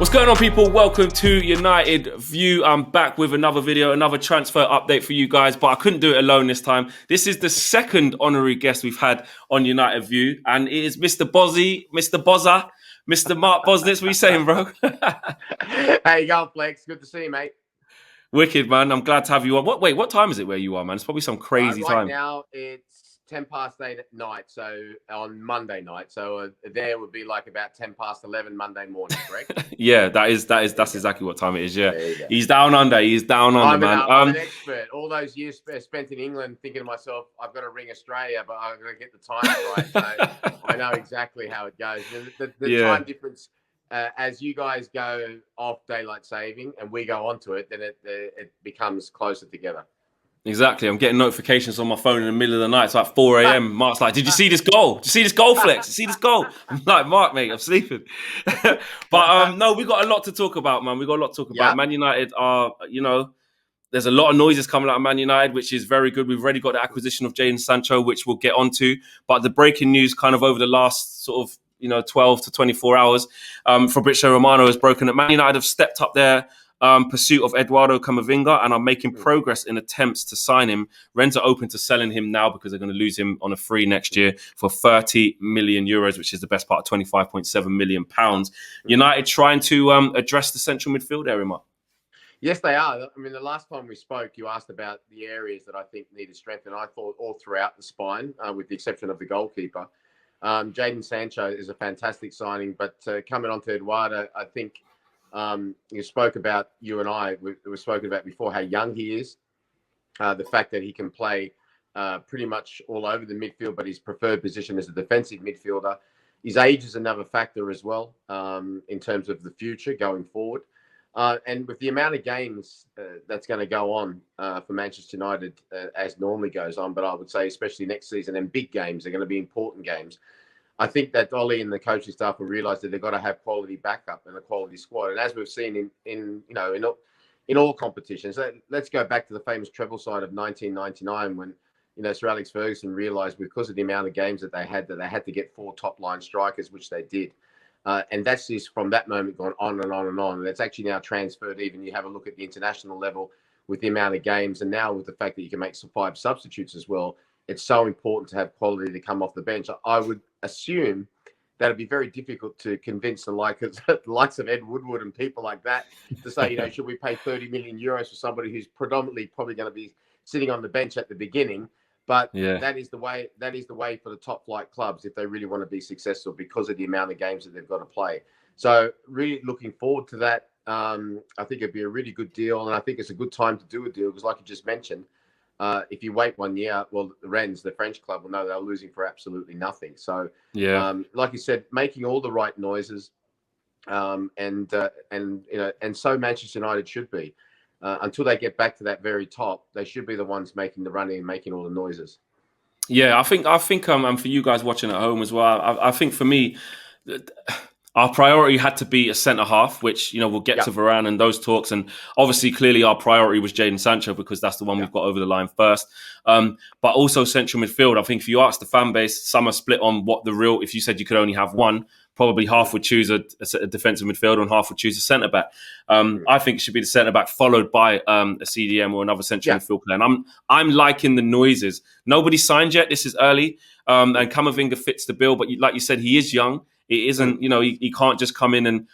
What's going on, people? Welcome to United View. I'm back with another video, another transfer update for you guys, but I couldn't do it alone this time. This is the second honorary guest we've had on United View, and it is Mr. Bozzy, Mr. Bozza, Mr. Mark Bosnich. What are you saying, bro? How you going, Flex? Good to see you, mate. Wicked, man. I'm glad to have you on. What time is it where you are, man? It's probably some crazy Right time. now, it's 8:10 at night, so on Monday night. So there would be like about 11:10 Monday morning, correct? Yeah, that's exactly what time it is. Yeah, There you go. he's down under. He's down under, man. I'm an expert. All those years spent in England, thinking to myself, I've got to ring Australia, but I've got to get the times right. So I know exactly how it goes. The time difference. As you guys go off daylight saving and we go onto it, then it becomes closer together. Exactly. I'm getting notifications on my phone in the middle of the night. It's like 4 a.m. Mark's like, did you see this goal? Did you see this goal, Flex? Did you see this goal? I'm like, Mark, mate, I'm sleeping. But no, we got a lot to talk about, man. We got a lot to talk about. Man United are, there's a lot of noises coming out of Man United, which is very good. We've already got the acquisition of Jadon Sancho, which we'll get onto. But the breaking news kind of over the last sort of 12 to 24 hours, Fabrizio Romano has broken that Man United have stepped up their pursuit of Eduardo Camavinga and are making progress in attempts to sign him. Rennes are open to selling him now because they're going to lose him on a free next year for 30 million euros, which is the best part of 25.7 million pounds. United trying to address the central midfield area, Mark. Yes, they are. I mean, the last time we spoke, you asked about the areas that I think needed strength, and I thought all throughout the spine, with the exception of the goalkeeper. Jadon Sancho is a fantastic signing, but coming on to Eduardo, I think you and I, we've spoken about before how young he is, the fact that he can play pretty much all over the midfield, but his preferred position is a defensive midfielder. His age is another factor as well in terms of the future going forward. And with the amount of games that's going to go on for Manchester United, as normally goes on, but I would say especially next season, and big games are going to be important games. I think that Ollie and the coaching staff will realise that they've got to have quality backup and a quality squad. And as we've seen in all competitions, let's go back to the famous treble side of 1999 when Sir Alex Ferguson realised because of the amount of games that they had to get 4 top line strikers, which they did. And that's just from that moment gone on and on and on. And it's actually now transferred. Even you have a look at the international level with the amount of games, and now with the fact that you can make some 5 substitutes as well. It's so important to have quality to come off the bench. I would assume that it'd be very difficult to convince the likes of Ed Woodward and people like that to say, should we pay 30 million euros for somebody who's predominantly probably going to be sitting on the bench at the beginning? But that is the way for the top flight clubs if they really want to be successful because of the amount of games that they've got to play. So really looking forward to that. I think it'd be a really good deal, and I think it's a good time to do a deal because, like you just mentioned, if you wait 1 year, well, Rennes, the French club, will know they're losing for absolutely nothing. So, like you said, making all the right noises, and so Manchester United should be. Until they get back to that very top, they should be the ones making the running and making all the noises. Yeah, I think, and for you guys watching at home as well, I think for me, our priority had to be a centre half, which we'll get to Varane and those talks, and obviously clearly our priority was Jadon Sancho because that's the one we've got over the line first. But also central midfield. I think if you ask the fan base, some are split on what the real. If you said you could only have one, probably half would choose a defensive midfielder and half would choose a centre back. I think it should be the centre back followed by a CDM or another central midfield player. And I'm liking the noises. Nobody signed yet. This is early, and Camavinga fits the bill. But like you said, he is young. It isn't, he can't just come in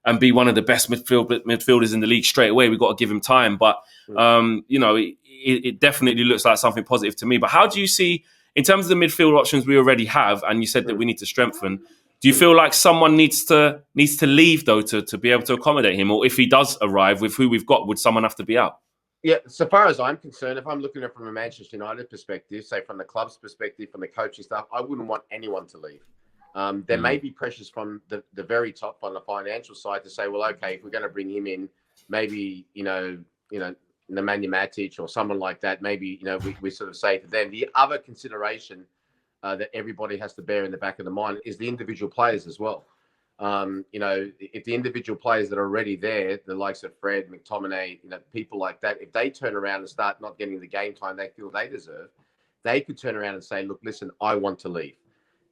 and be one of the best midfielders in the league straight away. We've got to give him time. But, it definitely looks like something positive to me. But how do you see, in terms of the midfield options we already have, and you said that we need to strengthen, do you feel like someone needs to leave, though, to be able to accommodate him? Or if he does arrive with who we've got, would someone have to be out? Yeah, so far as I'm concerned, if I'm looking at it from a Manchester United perspective, say from the club's perspective, from the coaching staff, I wouldn't want anyone to leave. There may be pressures from the very top on the financial side to say, well, okay, if we're going to bring him in, maybe, Nemanja Matic or someone like that, maybe, we sort of say to them. The other consideration that everybody has to bear in the back of the mind is the individual players as well. If the individual players that are already there, the likes of Fred, McTominay, people like that, if they turn around and start not getting the game time they feel they deserve, they could turn around and say, look, listen, I want to leave.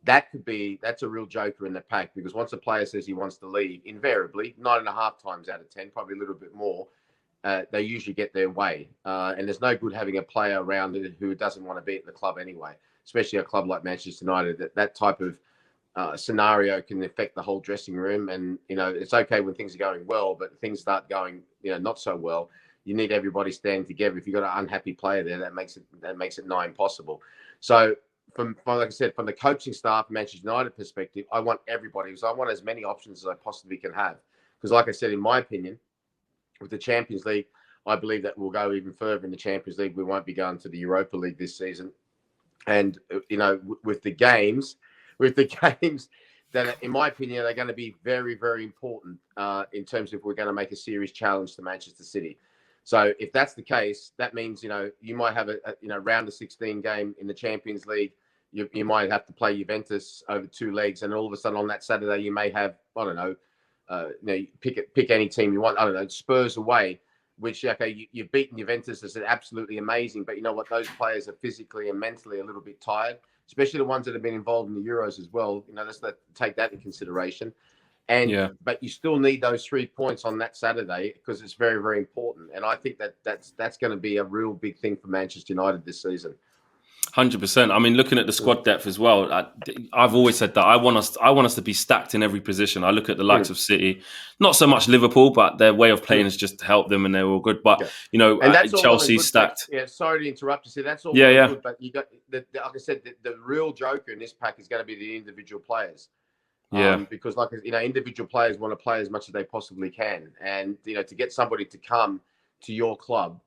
that's a real joker in the pack, because once a player says he wants to leave, invariably 9.5 times out of 10, probably a little bit more, they usually get their way. And there's no good having a player around who doesn't want to be at the club anyway, especially a club like Manchester United. That type of scenario can affect the whole dressing room. And, it's okay when things are going well, but things start going, not so well. You need everybody standing together. If you've got an unhappy player there, that makes it nigh impossible. So, like I said, from the coaching staff, Manchester United perspective, I want everybody, because I want as many options as I possibly can have. Because, like I said, in my opinion, with the Champions League, I believe that we'll go even further in the Champions League. We won't be going to the Europa League this season. And, with the games that, in my opinion, they're going to be very, very important in terms of if we're going to make a serious challenge to Manchester City. So if that's the case, that means, you might have a round of 16 game in the Champions League. You might have to play Juventus over 2 legs, and all of a sudden on that Saturday you may have, I don't know, pick any team you want. I don't know, Spurs away, which, okay, you've beaten Juventus. It's absolutely amazing, but you know what? Those players are physically and mentally a little bit tired, especially the ones that have been involved in the Euros as well. Let's take that into consideration. But you still need those 3 points on that Saturday, because it's very, very important. And I think that's going to be a real big thing for Manchester United this season. 100%. I mean, looking at the squad depth as well, I've always said that I want us to be stacked in every position. I look at the likes of City, not so much Liverpool, but their way of playing has just helped them, and they're all good. But and that's Chelsea's stacked. Yeah, sorry to interrupt you. See, that's all good, but you got like I said, the real joker in this pack is going to be the individual players. Because individual players want to play as much as they possibly can, and to get somebody to come to your club.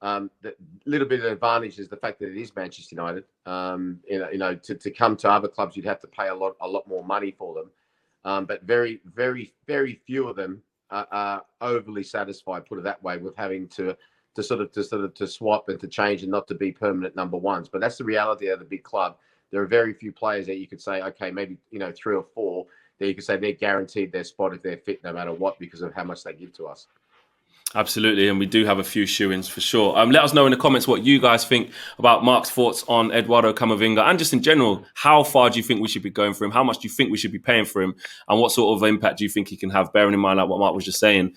The little bit of advantage is the fact that it is Manchester United. To come to other clubs, you'd have to pay a lot more money for them. But very, very, very few of them are overly satisfied, put it that way, with having to swap and to change and not to be permanent number ones. But that's the reality of the big club. There are very few players that you could say, okay, maybe 3 or 4 that you could say they're guaranteed their spot if they're fit, no matter what, because of how much they give to us. Absolutely, and we do have a few shoo-ins for sure. Let us know in the comments what you guys think about Mark's thoughts on Eduardo Camavinga, and just in general, how far do you think we should be going for him? How much do you think we should be paying for him? And what sort of impact do you think he can have, bearing in mind like what Mark was just saying?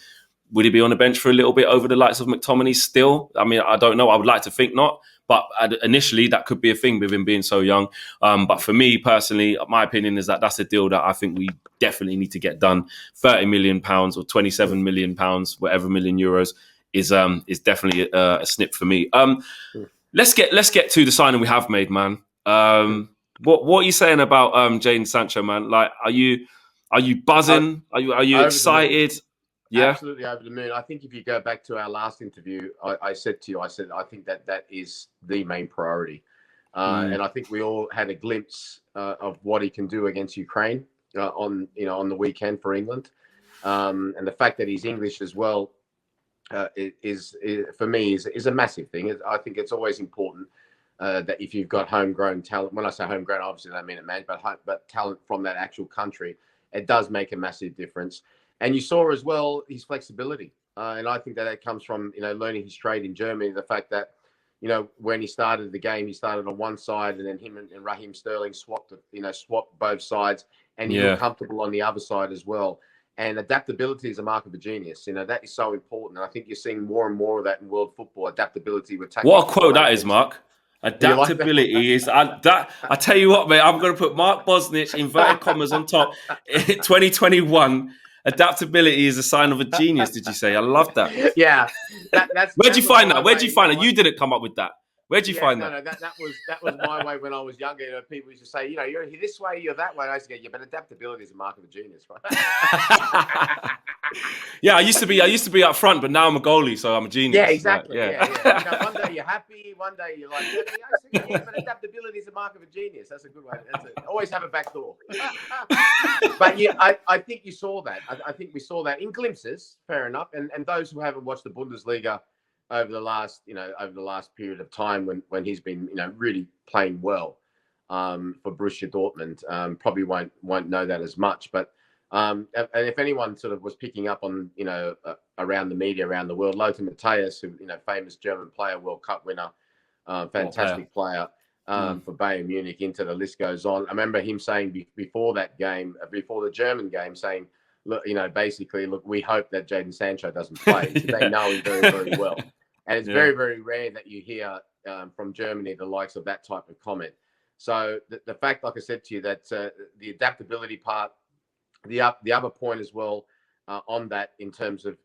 Would he be on the bench for a little bit over the likes of McTominay still? I mean, I don't know. I would like to think not. But initially, that could be a thing with him being so young. But for me personally, my opinion is that that's a deal that I think we definitely need to get done. £30 million or £27 million, whatever million euros is definitely a snip for me. Let's get to the signing we have made, man. What are you saying about Jadon Sancho, man? Like, are you buzzing? Are you excited? Yeah, absolutely over the moon. I think if you go back to our last interview, I said I think that is the main priority, and I think we all had a glimpse of what he can do against Ukraine on the weekend for England, and the fact that he's English as well is for me is a massive thing. I think it's always important that if you've got homegrown talent. When I say homegrown, obviously I don't mean it, man, but talent from that actual country, it does make a massive difference. And you saw as well his flexibility. And I think that comes from, learning his trade in Germany. The fact that, when he started the game, he started on one side, and then him and Raheem Sterling swapped both sides, and he was comfortable on the other side as well. And adaptability is a mark of a genius. That is so important. And I think you're seeing more and more of that in world football, adaptability with tactics. What a quote that is, Mark. Adaptability is that. I tell you what, mate, I'm going to put Mark Bosnich, inverted commas, on top. 2021. Adaptability is a sign of a genius, did you say? I love that. Yeah. Where'd you find that? You didn't come up with that. Where'd you find that? No, that was my way when I was younger. People used to say, you're this way, you're that way. And I used to go, yeah, but adaptability is a mark of a genius, right? Yeah, I used to be up front, but now I'm a goalie, so I'm a genius. Yeah, exactly. Right? Yeah. One day you're happy, one day you're like, but adaptability is a mark of a genius. That's a good way. Always have a back door. But I think you saw that. I think we saw that in glimpses. Fair enough. And those who haven't watched the Bundesliga over the last period of time when he's been really playing well for Borussia Dortmund, probably won't know that as much. But and if anyone sort of was picking up on around the media around the world, Lothar Matthäus, who famous German player, World Cup winner, fantastic player. for Bayern Munich. Inter, the list goes on. I remember him saying before that game, before the German game, saying, look, basically, look, we hope that Jadon Sancho doesn't play because they know him very, very well. And it's very, very rare that you hear from Germany the likes of that type of comment. So the fact, like I said to you, that the adaptability part, the other point as well on that in terms of,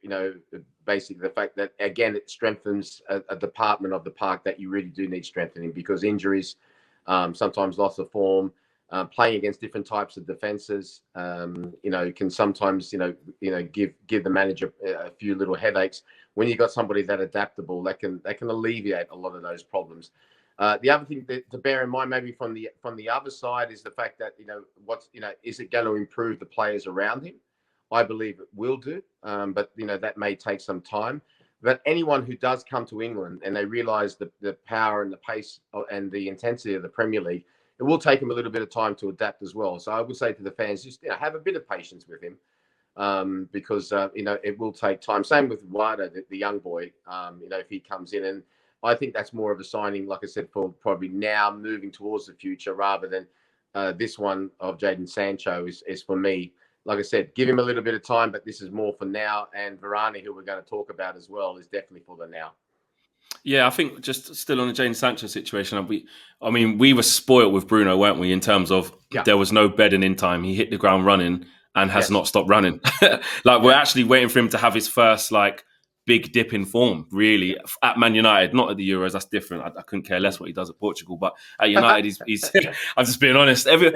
basically the fact that, again, it strengthens a department of the park that you really do need strengthening, because injuries, sometimes loss of form, playing against different types of defenses, can sometimes, give the manager a few little headaches. When you've got somebody that adaptable, that can alleviate a lot of those problems. The other thing to bear in mind, maybe from the other side, is the fact that, is it going to improve the players around him? I believe it will do, but that may take some time. But anyone who does come to England and they realise the power and the pace and the intensity of the Premier League, it will take him a little bit of time to adapt as well. So I would say to the fans, just have a bit of patience with him, because it will take time. Same with Eduardo, the young boy. If he comes in, and I think that's more of a signing, like I said, for probably now moving towards the future, rather than this one of Jadon Sancho is for me. Like I said, give him a little bit of time, but this is more for now. And Varane, who we're going to talk about as well, is definitely for the now. Yeah, I think just still on the Jadon Sancho situation, we were spoiled with Bruno, weren't we? In terms of there was no bedding in time. He hit the ground running and has not stopped running. We're actually waiting for him to have his first big dip in form, really, at Man United, not at the Euros. That's different. I couldn't care less what he does at Portugal, but at United, he's I'm just being honest. Do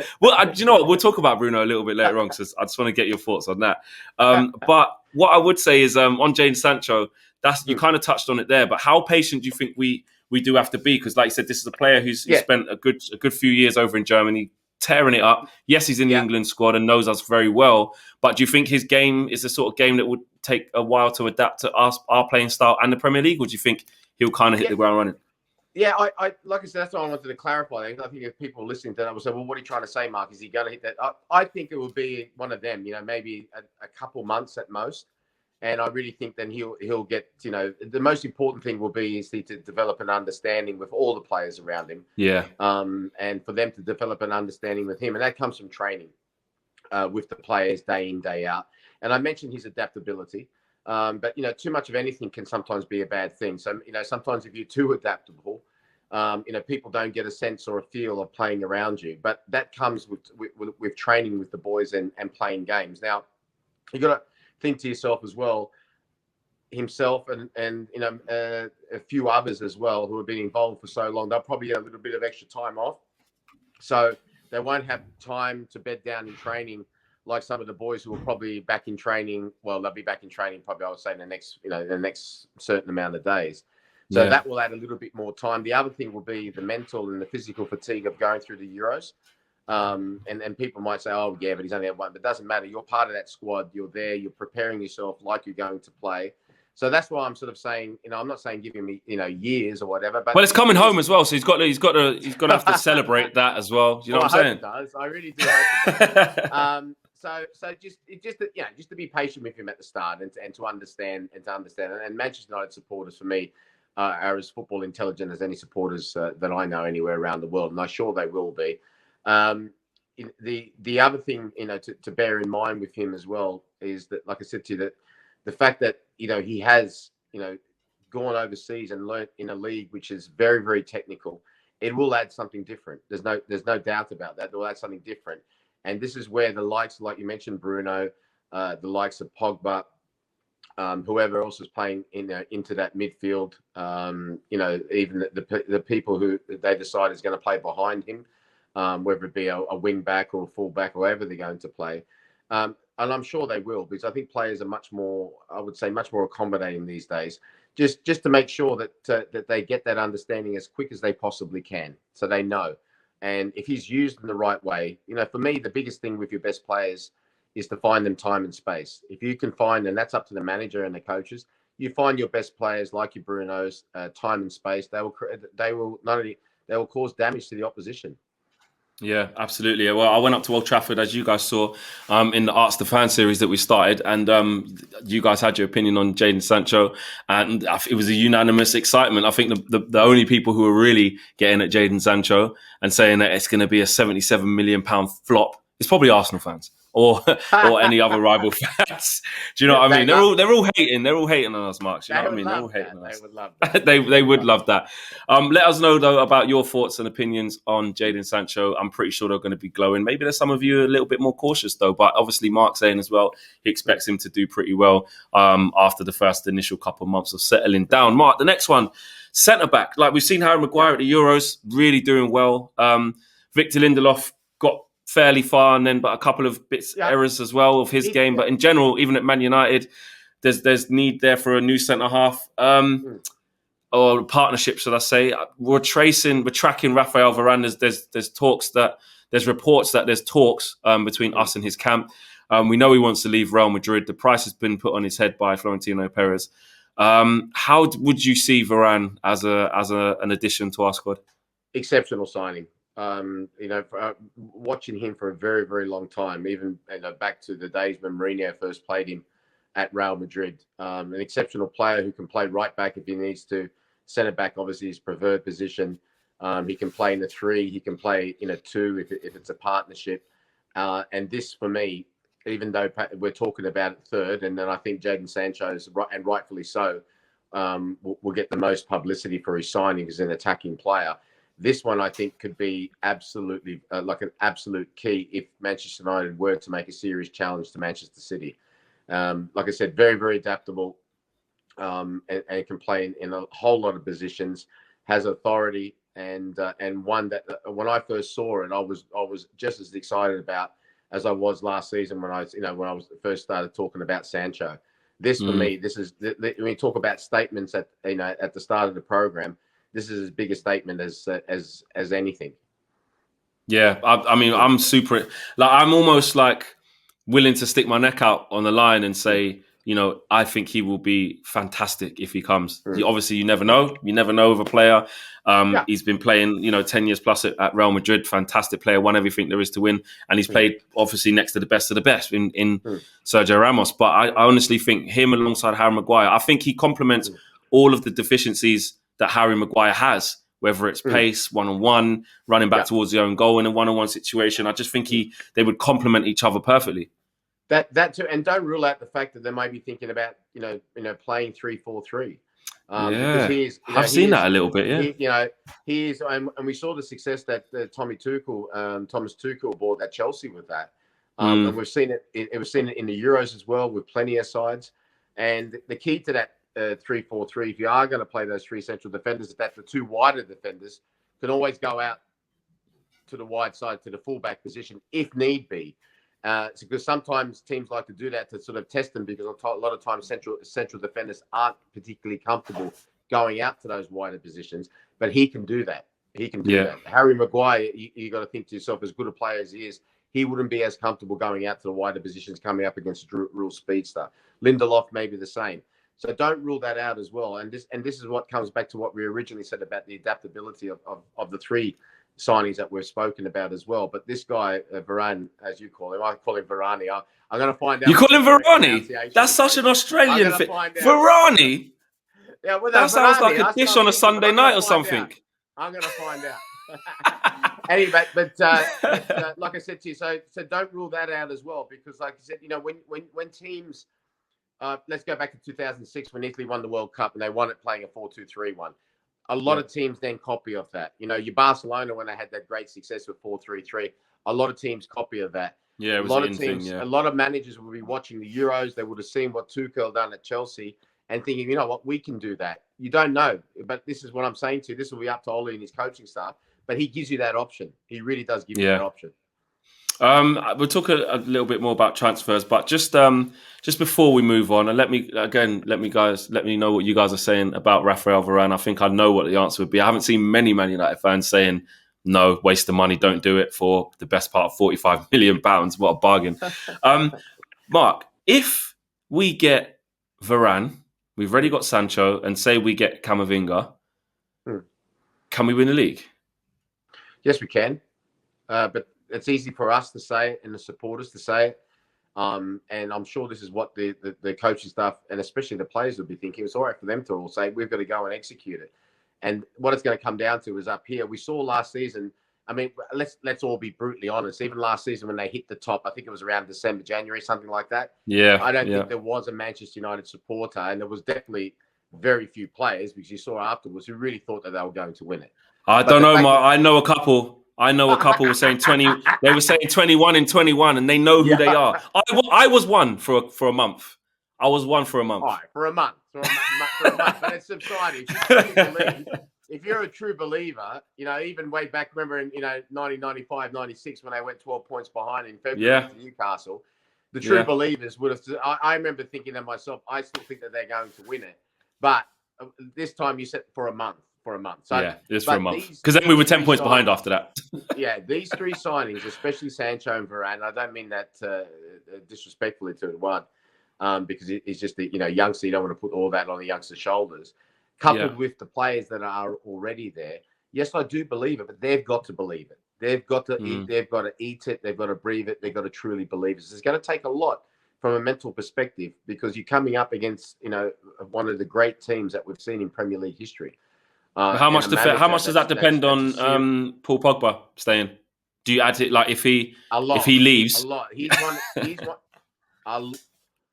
you know what? We'll talk about Bruno a little bit later on, because I just want to get your thoughts on that. But what I would say is on Jadon Sancho, you kind of touched on it there, but how patient do you think we do have to be? Because like you said, this is a player who's spent a good few years over in Germany, tearing it up. Yes, he's in the England squad and knows us very well, but do you think his game is the sort of game that would take a while to adapt to our playing style and the Premier League, or do you think he'll kind of hit the ground running? Yeah, I like I said, that's what I wanted to clarify. I think if people listening to that will say, well, what are you trying to say, Mark? Is he going to hit that? I think it will be one of them, maybe a couple months at most. And I really think then he'll get, the most important thing will be is to develop an understanding with all the players around him. Yeah. And for them to develop an understanding with him. And that comes from training with the players day in, day out. And I mentioned his adaptability. But, too much of anything can sometimes be a bad thing. So, sometimes if you're too adaptable, people don't get a sense or a feel of playing around you. But that comes with training with the boys and playing games. Now, you got to think to yourself as well, himself and a few others as well who have been involved for so long, they'll probably get a little bit of extra time off. So they won't have time to bed down in training like some of the boys who will probably back in training. Well, they'll be back in training probably, I would say, in the next certain amount of days. So that will add a little bit more time. The other thing will be the mental and the physical fatigue of going through the Euros. And people might say, oh, yeah, but he's only had one. But it doesn't matter. You're part of that squad. You're there. You're preparing yourself like you're going to play. So that's why I'm sort of saying, I'm not saying giving me, years or whatever. But it's coming home as well, so he's got to have to celebrate that as well. You know what I'm saying? I hope it does. I really do hope it does. So just to be patient with him at the start and to understand. And Manchester United supporters, for me, are as football intelligent as any supporters that I know anywhere around the world, and I'm sure they will be. The other thing, to bear in mind with him as well is that, like I said to you, that the fact that, he has, gone overseas and learnt in a league which is very, very technical, it will add something different. There's no doubt about that. It will add something different. And this is where the likes, like you mentioned, Bruno, the likes of Pogba, whoever else is playing into that midfield, even the people who they decide is going to play behind him, whether it be a wing back or a full back, or wherever they're going to play. And I'm sure they will, because I think players are much more accommodating these days, just to make sure that they get that understanding as quick as they possibly can, so they know. And if he's used in the right way, for me, the biggest thing with your best players is to find them time and space. If you can find, and that's up to the manager and the coaches, you find your best players like your Brunos, time and space, they will cause damage to the opposition. Yeah, absolutely. Well, I went up to Old Trafford, as you guys saw, in the Arts the Fan series that we started, and you guys had your opinion on Jadon Sancho, and it was a unanimous excitement. I think the only people who were really getting at Jadon Sancho and saying that it's going to be a £77 million flop is probably Arsenal fans or or any other rival fans. Do you know what I mean? They're all hating. They're all hating on us, Mark. Do you know what I mean? They're all hating on us. They would love that. They would love that. Let us know though about your thoughts and opinions on Jadon Sancho. I'm pretty sure they're going to be glowing. Maybe there's some of you a little bit more cautious though, but obviously Mark's saying as well he expects him to do pretty well after the first initial couple of months of settling down. Mark, the next one, centre back. Like we've seen Harry Maguire at the Euros, really doing well. Victor Lindelof got fairly far, and then but a couple of errors as well of his game. But in general, even at Man United, there's need there for a new centre half. Or partnership, should I say? We're tracking Raphael Varane. There's reports that there's talks between us and his camp. We know he wants to leave Real Madrid. The price has been put on his head by Florentino Perez. How would you see Varane as an addition to our squad? Exceptional signing. Watching him for a very, very long time, even back to the days when Mourinho first played him at Real Madrid. An exceptional player who can play right back if he needs to. Centre back, obviously, his preferred position. He can play in a 3. He can play in a 2 if it's a partnership. And this, for me, even though we're talking about it third, and then I think Jadon Sancho, and rightfully so, will get the most publicity for his signing as an attacking player. This one, I think, could be absolutely like an absolute key if Manchester United were to make a serious challenge to Manchester City. Like I said, very, very adaptable. And can play in a whole lot of positions, has authority, and one that when I first saw it, I was just as excited about as I was last season when I first started talking about Sancho. This for me, this is when you talk about statements at the start of the program. This is as big a statement as anything. Yeah, I mean, I'm super. I'm almost like willing to stick my neck out on the line and say, I think he will be fantastic if he comes. Obviously, you never know. You never know with a player. He's been playing, 10 years plus at Real Madrid. Fantastic player, won everything there is to win. And he's played, obviously, next to the best of the best in Sergio Ramos. But I honestly think him alongside Harry Maguire, I think he complements all of the deficiencies that Harry Maguire has, whether it's pace, one-on-one, running back towards the own goal in a one-on-one situation. I just think they would complement each other perfectly. That too, and don't rule out the fact that they may be thinking about playing 3-4-3. Because I've seen that a little bit. Yeah, he is, and we saw the success that Thomas Tuchel brought at Chelsea with that, and we've seen it. We've seen it in the Euros as well with plenty of sides. And the key to that 3-4-3, if you are going to play those 3 central defenders, is that the 2 wider defenders can always go out to the wide side to the fullback position if need be. Because sometimes teams like to do that to sort of test them, because a lot of times central defenders aren't particularly comfortable going out to those wider positions. But he can do that. He can do that. Harry Maguire, you got to think to yourself, as good a player as he is, he wouldn't be as comfortable going out to the wider positions coming up against a real speedster. Lindelof may be the same. So don't rule that out as well. And this is what comes back to what we originally said about the adaptability of the 3 signings that we've spoken about as well. But this guy, Varane, as you call him, I call him Varane. I'm going to find out. You call him Varane? That's such an Australian thing. Varane? Yeah, well, that sounds like a dish on a Sunday night or something. I'm going to find out. Anyway, but like I said to you, so don't rule that out as well, because like I said, when teams, let's go back to 2006 when Italy won the World Cup and they won it playing a 4-2-3-1. A lot of teams then copy of that. Your Barcelona, when they had that great success with 4-3-3, a lot of teams copy of that. Yeah, it was a lot of teams, a lot of managers will be watching the Euros. They would have seen what Tuchel done at Chelsea and thinking, you know what, we can do that. You don't know, but this is what I'm saying to you. This will be up to Ole and his coaching staff, but he gives you that option. He really does give you that option. We'll talk a little bit more about transfers, but just before we move on, and let me know what you guys are saying about Raphael Varane. I think I know what the answer would be. I haven't seen many Man United fans saying, no, waste the money, don't do it for the best part of £45 million. What a bargain. Mark, if we get Varane, we've already got Sancho, and say we get Camavinga, can we win the league? Yes, we can. but it's easy for us to say it and the supporters to say it. And I'm sure this is what the coaching staff and especially the players will be thinking. It's all right for them to all say, we've got to go and execute it. And what it's going to come down to is up here. We saw last season, I mean, let's all be brutally honest. Even last season when they hit the top, I think it was around December, January, something like that. Yeah. I don't think there was a Manchester United supporter, and there was definitely very few players, because you saw afterwards, who really thought that they were going to win it. I don't know, Mark. I know a couple. Were saying 20. They were saying 21 and 21, and they know who they are. I was one for a month. I was one for a month. All right, for a month. But it's subsiding. If you're a true believer, even way back, remember in 1995, 96, when they went 12 points behind in February to Newcastle, the true believers would have. I remember thinking to myself, I still think that they're going to win it, but this time you said for a month. So, yeah, it's for a month. Because then we were 10 points behind after that. Yeah, these three signings, especially Sancho and Varane, I don't mean that disrespectfully to Eduardo, because it's just the youngster. You don't want to put all that on the youngster's shoulders. Coupled with the players that are already there, yes, I do believe it, but they've got to believe it. They've got to eat. They've got to eat it. They've got to breathe it. They've got to truly believe it. So it's going to take a lot from a mental perspective, because you're coming up against one of the great teams that we've seen in Premier League history. How much does that depend on Paul Pogba staying? Do you add it if he leaves? A lot. He's one.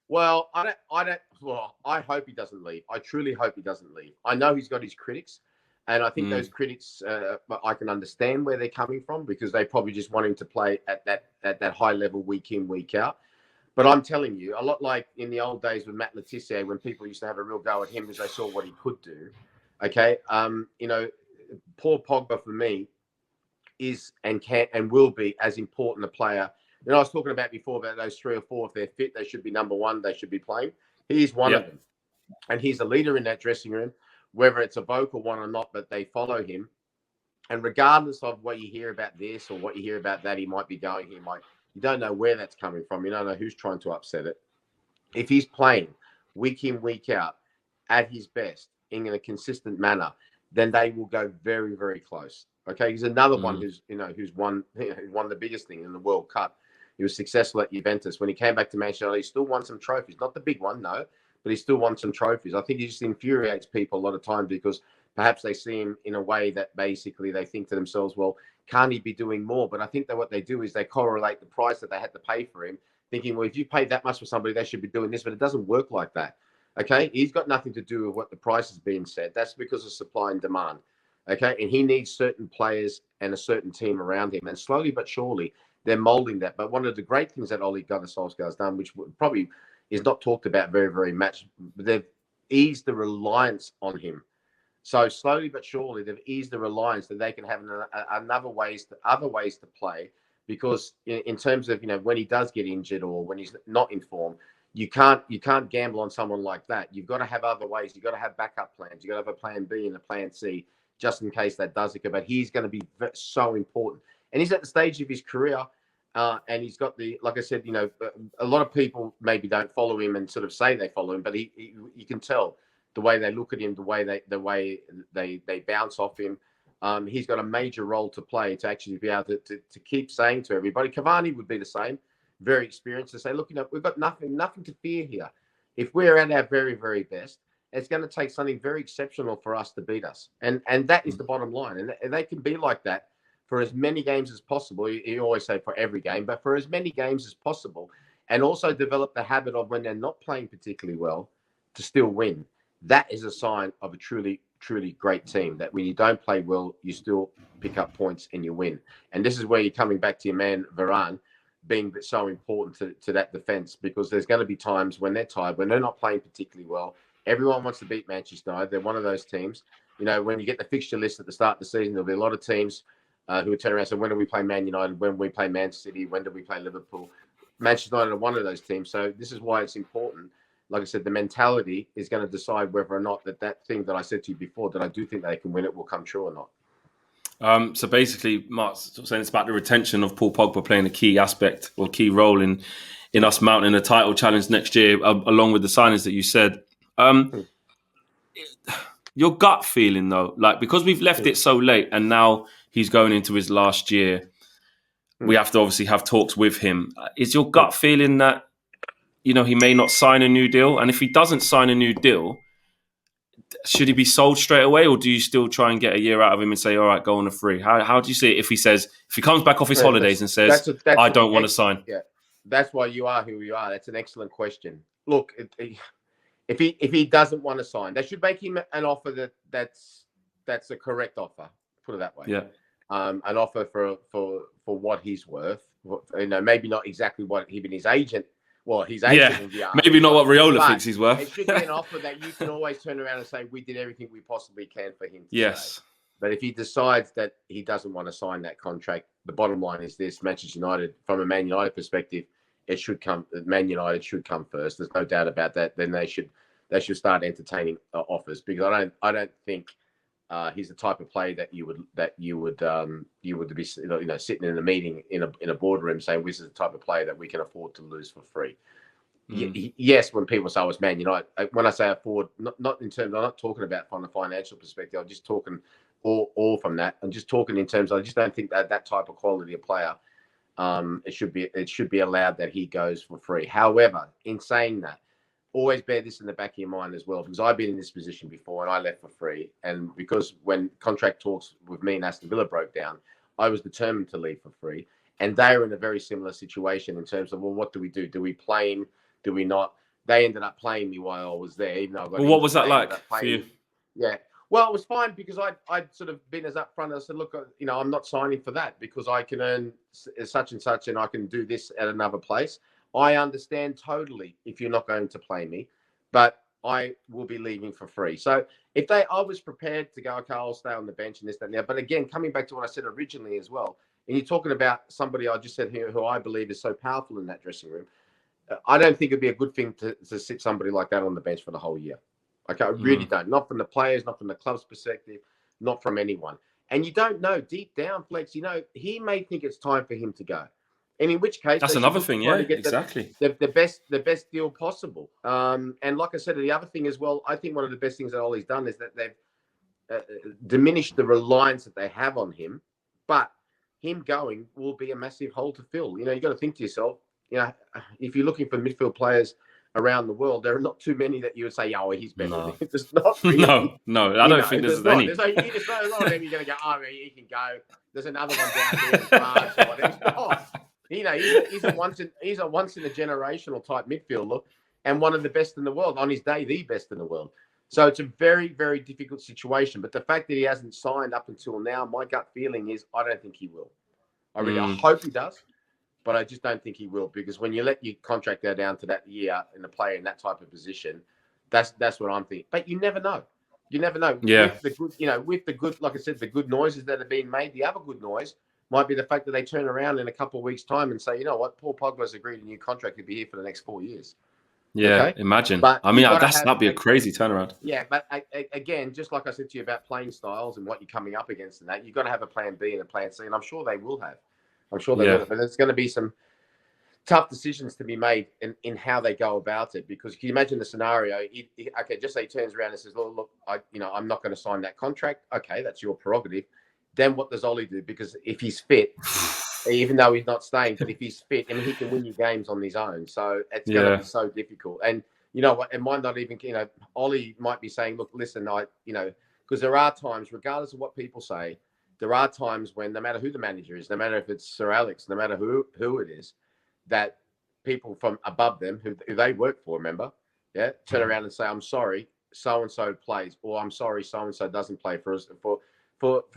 Well, I don't. Well, I hope he doesn't leave. I truly hope he doesn't leave. I know he's got his critics, and I think those critics, I can understand where they're coming from, because they probably just want him to play at that high level week in, week out. But I'm telling you, a lot like in the old days with Matt Letizia, when people used to have a real go at him because they saw what he could do. Okay, Paul Pogba for me is and can and will be as important a player. I was talking about before about those 3 or 4. If they're fit, they should be number one. They should be playing. He's one of them, and he's a leader in that dressing room. Whether it's a vocal one or not, but they follow him. And regardless of what you hear about this or what you hear about that, he might be going. You don't know where that's coming from. You don't know who's trying to upset it. If he's playing week in, week out at his best, in a consistent manner, then they will go very, very close. Okay, he's another one who's won the biggest thing in the World Cup. He was successful at Juventus. When he came back to Manchester United, he still won some trophies. Not the big one, no, but he still won some trophies. I think he just infuriates people a lot of times, because perhaps they see him in a way that basically they think to themselves, well, can't he be doing more? But I think that what they do is they correlate the price that they had to pay for him, thinking, well, if you paid that much for somebody, they should be doing this. But it doesn't work like that. Okay, he's got nothing to do with what the price is being said. That's because of supply and demand. Okay, and he needs certain players and a certain team around him. And slowly but surely, they're molding that. But one of the great things that Ole Gunnar Solskjaer has done, which probably is not talked about very, very much, they've eased the reliance on him. So slowly but surely, they've eased the reliance that they can have other ways to play. Because in terms of when he does get injured or when he's not in form, you can't gamble on someone like that. You've got to have other ways. You've got to have backup plans. You've got to have a plan B and a plan C just in case that does occur. But he's going to be so important. And he's at the stage of his career, and he's got like I said, a lot of people maybe don't follow him and sort of say they follow him, but you can tell the way they look at him, the way they bounce off him. He's got a major role to play to actually be able to keep saying to everybody. Cavani would be the same. Very experienced, to say, look, we've got nothing to fear here. If we're at our very, very best, it's going to take something very exceptional for us to beat us. And that is the bottom line. And they can be like that for as many games as possible. You always say for every game, but for as many games as possible. And also develop the habit of, when they're not playing particularly well, to still win. That is a sign of a truly, truly great team, that when you don't play well, you still pick up points and you win. And this is where you're coming back to your man, Varane, being so important to that defense, because there's going to be times when they're tired, when they're not playing particularly well. Everyone wants to beat Manchester United. They're one of those teams. When you get the fixture list at the start of the season, there'll be a lot of teams who would turn around and say, when do we play Man United? When do we play Man City? When do we play Liverpool? Manchester United are one of those teams. So this is why it's important. Like I said, the mentality is going to decide whether or not that thing that I said to you before, that I do think they can win it, will come true or not. So basically, Mark's saying it's about the retention of Paul Pogba playing a key aspect or key role in us mounting a title challenge next year, along with the signings that you said. Your gut feeling, though, because we've left it so late and now he's going into his last year, we have to obviously have talks with him. Is your gut feeling that, he may not sign a new deal? And if he doesn't sign a new deal, should he be sold straight away, or do you still try and get a year out of him and say, all right, go on a free? How do you see it if he comes back off his holidays and says, I don't want to sign? Yeah, that's why you are who you are. That's an excellent question. Look, if he doesn't want to sign, they should make him an offer that's a correct offer. Put it that way. Yeah. An offer for what he's worth. Maybe not exactly what even his agent. Well, his agent will be asking, maybe not what Riola thinks he's worth. It should be an offer that you can always turn around and say, we did everything we possibly can for him. Yes. But if he decides that he doesn't want to sign that contract, the bottom line is this: Manchester United, from a Man United perspective, Man United should come first. There's no doubt about that. Then they should start entertaining offers, because I don't think he's the type of player that you would be sitting in a meeting in a boardroom saying, this is the type of player that we can afford to lose for free. Yes, when people say, it's Man United, when I say afford, not in terms, I'm not talking about from a financial perspective. I'm just talking all from that. I'm just talking in terms, I just don't think that type of quality of player, it should be allowed that he goes for free. However, in saying that, always bear this in the back of your mind as well, because I've been in this position before and I left for free. And because when contract talks with me and Aston Villa broke down, I was determined to leave for free. And they were in a very similar situation in terms of, well, what do we do? Do we play him? Do we not? They ended up playing me while I was there, even though I got. Well, what was that like for you? Yeah. Well, it was fine because I'd sort of been as upfront. I said, look, I'm not signing for that because I can earn such and such and I can do this at another place. I understand totally if you're not going to play me, but I will be leaving for free. So I was prepared to go, okay, I'll stay on the bench and this, that, and that. But again, coming back to what I said originally as well, and you're talking about somebody I just said here who I believe is so powerful in that dressing room. I don't think it'd be a good thing to sit somebody like that on the bench for the whole year. Okay, I really don't. Not from the players, not from the club's perspective, not from anyone. And you don't know deep down, Flex, he may think it's time for him to go. And in which case, that's another thing, yeah, exactly. The best deal possible. And like I said, the other thing as well, I think one of the best things that Ollie's done is that they've diminished the reliance that they have on him. But him going will be a massive hole to fill. You got to think to yourself, if you're looking for midfield players around the world, there are not too many that you would say, oh, he's better. No. There's not really. No, I don't think there's any. There's a lot of them you're going to go, oh, he can go. There's another one down here in France or whatever. He's a once in a generational type midfielder and one of the best in the world. On his day, the best in the world. So it's a very, very difficult situation. But the fact that he hasn't signed up until now, my gut feeling is I don't think he will. I hope he does, but I just don't think he will, because when you let your contract go down to that year and a player in that type of position, that's what I'm thinking. But you never know. You never know. Yeah. With the good, like I said, the good noises that are being made, the other good noise might be the fact that they turn around in a couple of weeks' time and say, you know what, Paul Pogba's agreed a new contract to be here for the next 4 years. Yeah, okay? Imagine. But I mean, that'd be a crazy turnaround. Yeah, but again, just like I said to you about playing styles and what you're coming up against and that, you've got to have a plan B and a plan C, and I'm sure they will have. I'm sure they will. But there's going to be some tough decisions to be made in how they go about it, because can you imagine the scenario? Okay, just say he turns around and says, look, I'm not going to sign that contract. Okay, that's your prerogative. Then what does Ollie do? Because if he's fit, even though he's not staying, but if he's fit, he can win you games on his own. So it's going to be so difficult. And you know what? It might not even, Ollie might be saying, look, listen, because there are times, regardless of what people say, there are times when no matter who the manager is, no matter if it's Sir Alex, no matter who it is, that people from above them, who they work for, remember, turn around and say, I'm sorry, so-and-so plays, or I'm sorry, so-and-so doesn't play for us for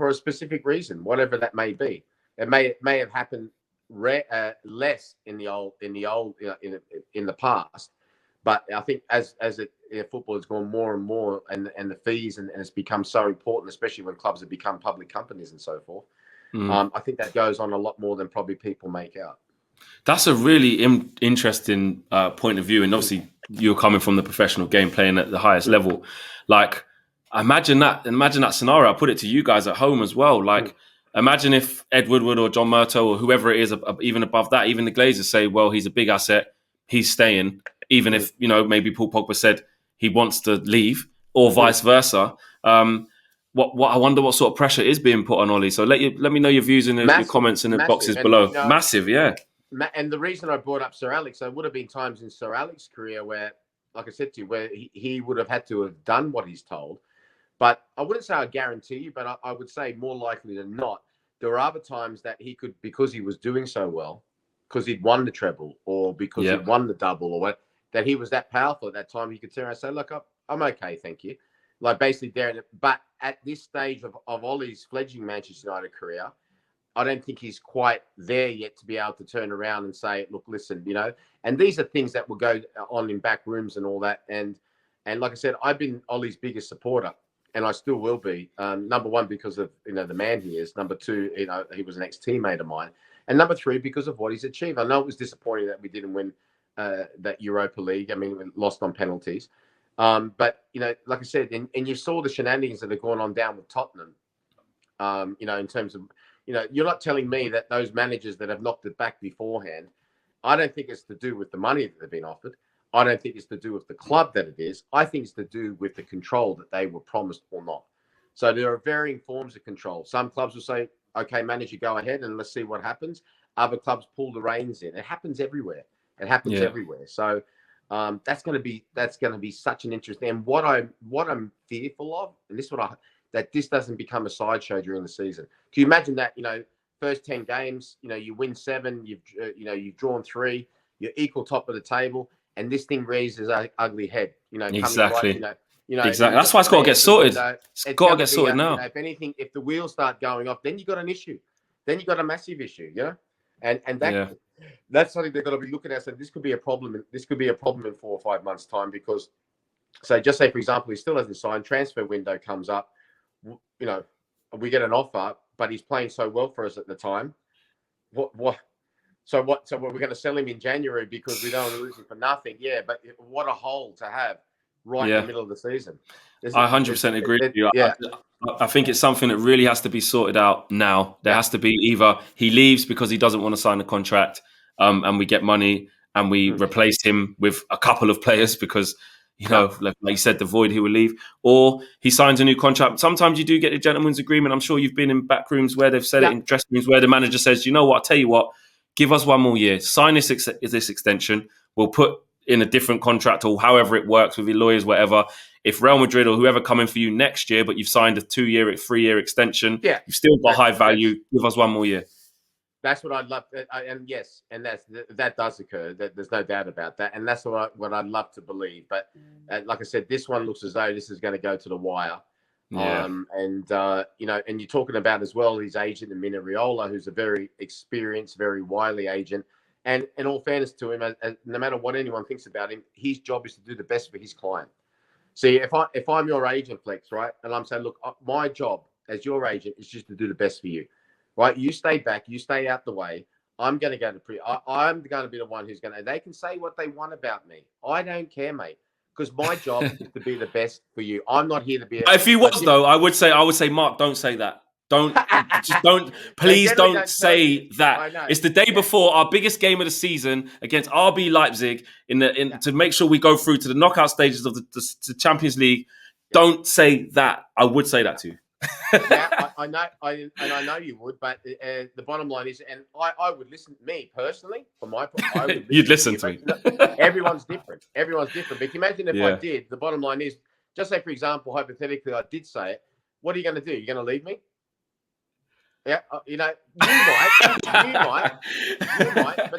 a specific reason, whatever that may be. It may have happened less in the past, but I think as football has gone more and more, and the fees and it's become so important, especially when clubs have become public companies and so forth. I think that goes on a lot more than probably people make out. That's a really interesting point of view, and obviously you're coming from the professional game, playing at the highest level. Like, imagine that scenario. I'll put it to you guys at home as well. Like, imagine if Ed Woodward or John Murtough or whoever it is, even above that, even the Glazers say, well, he's a big asset, he's staying, even if, maybe Paul Pogba said he wants to leave, or vice versa. what I wonder what sort of pressure is being put on Ollie. So let me know your views in your comments in the boxes below. And, massive, yeah. And the reason I brought up Sir Alex, there would have been times in Sir Alex's career where, like I said to you, where he would have had to have done what he's told. But I wouldn't say I guarantee you, but I would say more likely than not, there were other times that he could, because he was doing so well, because he'd won the treble or because he'd won the double or what, that he was that powerful at that time. He could turn around and say, look, I'm okay, thank you. Like basically there. But at this stage of Ollie's fledgling Manchester United career, I don't think he's quite there yet to be able to turn around and say, look, listen, and these are things that will go on in back rooms and all that. And like I said, I've been Ollie's biggest supporter and I still will be. Number one, because of, the man he is. Number two, he was an ex-teammate of mine. And number three, because of what he's achieved. I know it was disappointing that we didn't win that Europa League. I mean, we lost on penalties. But, like I said, and you saw the shenanigans that have gone on down with Tottenham, in terms of, you're not telling me that those managers that have knocked it back beforehand, I don't think it's to do with the money that they've been offered. I don't think it's to do with the club that it is. I think it's to do with the control that they were promised or not. So there are varying forms of control. Some clubs will say, okay, manager, go ahead and let's see what happens. Other clubs pull the reins in. It happens everywhere. Everywhere. So that's going to be such an interesting. And what I'm fearful of, and this is that this doesn't become a sideshow during the season. Can you imagine that? First 10 games, you win 7, you've drawn 3, you're equal top of the table, and this thing raises an ugly head. Exactly. Right, exactly. That's why it's got to get sorted. It's got to get sorted now. If anything, if the wheels start going off, then you got an issue. Then you got a massive issue. And that's something they've got to be looking at. So this could be a problem. This could be a problem in 4 or 5 months' time because, just say for example, he still hasn't signed. Transfer window comes up. We get an offer, but he's playing so well for us at the time. What? So we're going to sell him in January because we don't want to lose him for nothing. Yeah, but what a hole to have in the middle of the season. I 100% agree with you. Yeah. I think it's something that really has to be sorted out now. There has to be either he leaves because he doesn't want to sign a contract, and we get money and we replace him with a couple of players because, like you said, the void, he will leave, or he signs a new contract. Sometimes you do get a gentleman's agreement. I'm sure you've been in back rooms where they've said it, in dressing rooms where the manager says, I'll tell you what, give us 1 more year, sign this extension. We'll put in a different contract or however it works with your lawyers, whatever. If Real Madrid or whoever come in for you next year, but you've signed a 2-year, 3-year extension, you've still got high value, give us 1 more year. That's what I'd love. And yes, and that does occur. There's no doubt about that. And that's what I'd love to believe. But like I said, this one looks as though this is going to go to the wire. Yeah. And you're talking about as well his agent, Minariola, who's a very experienced, very wily agent. And in all fairness to him, no matter what anyone thinks about him, his job is to do the best for his client. See, if I'm your agent, Flex, right, and I'm saying, look, my job as your agent is just to do the best for you, right? You stay back, you stay out the way. I'm going to go to I'm going to be the one who's going to. They can say what they want about me. I don't care, mate, because my job is to be the best for you. I'm not here to be. If he was though, I would say, Mark, don't say that. Please don't say that. It's the day before our biggest game of the season against RB Leipzig to make sure we go through to the knockout stages of the Champions League. Don't say that. I would say that to you. I know, I know you would, but the bottom line is, and I would listen. Me personally, from my point, I would you'd listen to me. Everyone's different. But can you imagine if I did? The bottom line is, just say for example, hypothetically, I did say it. What are you going to do? You're going to leave me? Yeah, you might. But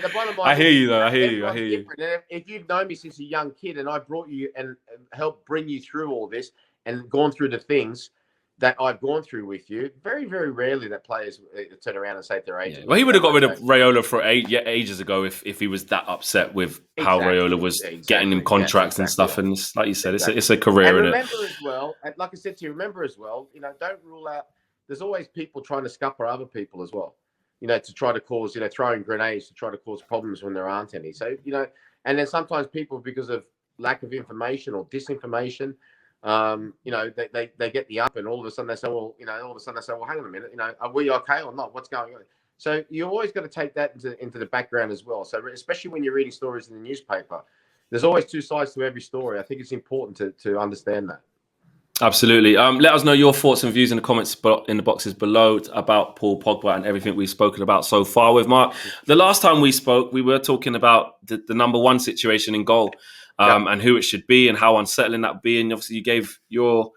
the bottom line, I hear you though. I hear you. And if you've known me since a young kid, and I brought you and helped bring you through all this, and gone through the things that I've gone through with you, very, very rarely that players turn around and say to their agent. Yeah. Well, he would have got rid of Raiola for ages ago if he was that upset with how Raiola was getting him contracts and stuff. And like you said, it's a career. And remember as well, like I said to you, don't rule out. There's always people trying to scupper other people as well, to try to cause, throwing grenades to try to cause problems when there aren't any. So, and then sometimes people, because of lack of information or disinformation, they get the up, and all of a sudden they say, well, hang on a minute, are we okay or not? What's going on? So you always got to take that into the background as well. So especially when you're reading stories in the newspaper, there's always two sides to every story. I think it's important to understand that. Absolutely. Let us know your thoughts and views in the comments in the boxes below about Paul Pogba and everything we've spoken about so far with Mark. The last time we spoke, we were talking about the number one situation in goal, and who it should be and how unsettling that would be. And obviously, you gave your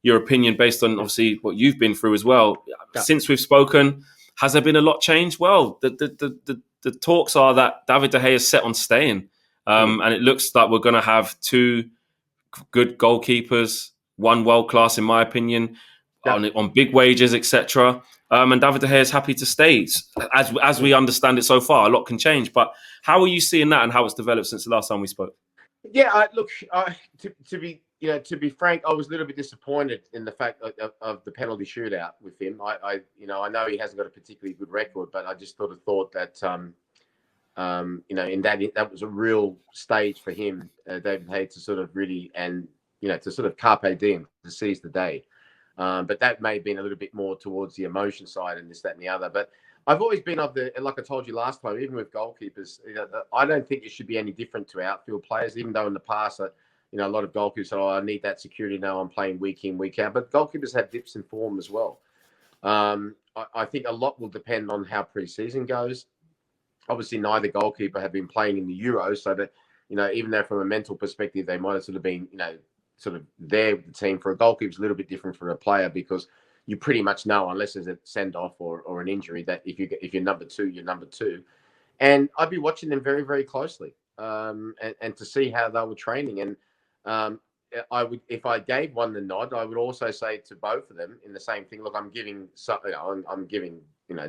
opinion based on obviously what you've been through as well. Since we've spoken, has there been a lot changed? Well, the talks are that David De Gea is set on staying, and it looks like we're going to have two good goalkeepers, one world class in my opinion, on big wages, etc. And David De Gea is happy to stay. As we understand it so far, a lot can change. But how are you seeing that, and how it's developed since the last time we spoke? Yeah, look, to be frank, I was a little bit disappointed in the fact of the penalty shootout with him. I know he hasn't got a particularly good record, but I just thought that in that was a real stage for him, David Hay, to sort of really to sort of carpe diem, to seize the day. But that may have been a little bit more towards the emotion side and this, that, and the other. But I've always been like I told you last time, even with goalkeepers, I don't think it should be any different to outfield players, even though in the past, a lot of goalkeepers said, I need that security now, I'm playing week in, week out. But goalkeepers have dips in form as well. I think a lot will depend on how pre-season goes. Obviously, neither goalkeeper have been playing in the Euros, so that, even though from a mental perspective, they might have sort of been, sort of there with the team. For a goalkeeper, it's a little bit different for a player, because you pretty much know, unless there's a send-off or an injury, that if you're number two, you're number two. And I'd be watching them very, very closely, and to see how they were training. And I would, if I gave one the nod, I would also say to both of them in the same thing. Look, I'm giving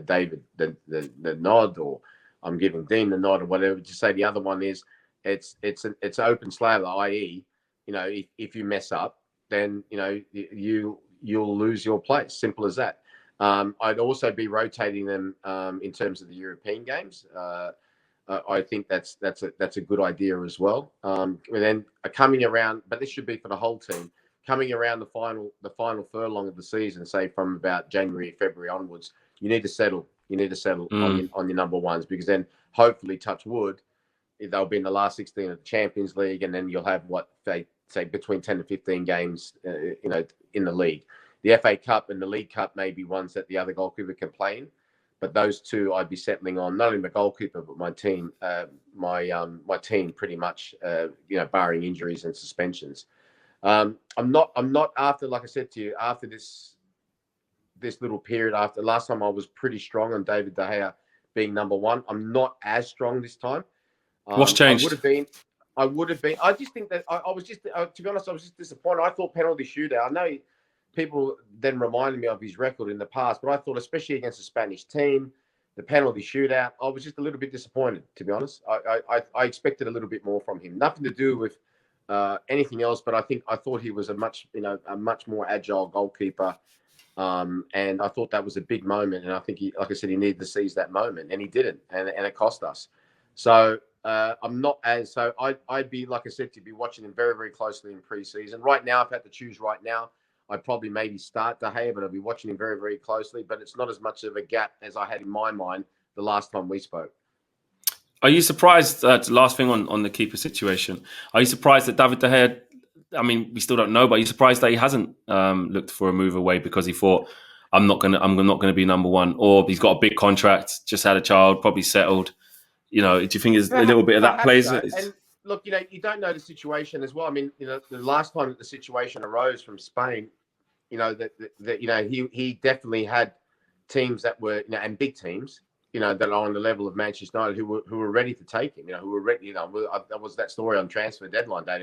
David the nod, or I'm giving Dean the nod, or whatever. To say the other one is it's open slather, i.e., if you mess up, then you'll lose your place. Simple as that. I'd also be rotating them in terms of the European games. I think that's a good idea as well. And then coming around, but this should be for the whole team. Coming around the final furlong of the season, say from about January, February onwards, you need to settle. You need to settle on your number ones, because then hopefully, touch wood, they'll be in the last 16 of the Champions League, and then you'll have what they say between 10 to 15 games, in the league. The FA Cup and the League Cup may be ones that the other goalkeeper can play in, but those two I'd be settling on, not only my goalkeeper but my team, my team pretty much, barring injuries and suspensions. I'm not after, like I said to you, after this little period, after last time I was pretty strong on David De Gea being number one. I'm not as strong this time. What's changed? I would have been. I just think that I was just, to be honest, I was just disappointed. I thought penalty shootout. I know people then reminded me of his record in the past, but I thought, especially against the Spanish team, the penalty shootout, I was just a little bit disappointed, to be honest. I expected a little bit more from him. Nothing to do with anything else, but I thought he was a much more agile goalkeeper. And I thought that was a big moment. And I think like I said, he needed to seize that moment, and he didn't, and it cost us. So I'd be, like I said, to be watching him very, very closely in pre-season. Right now, if I had to choose right now, I'd probably maybe start De Gea, but I'd be watching him very, very closely. But it's not as much of a gap as I had in my mind the last time we spoke. Are you surprised, last thing on the keeper situation, are you surprised that David De Gea, I mean, we still don't know, but are you surprised that he hasn't looked for a move away because he thought, I'm not gonna be number one, or he's got a big contract, just had a child, probably settled? Do you think there's a little bit of that plays? So. And look, you don't know the situation as well. I mean, the last time that the situation arose from Spain, he definitely had teams that were, and big teams, that are on the level of Manchester United who were ready to take him, who were ready, that was that story on transfer deadline day.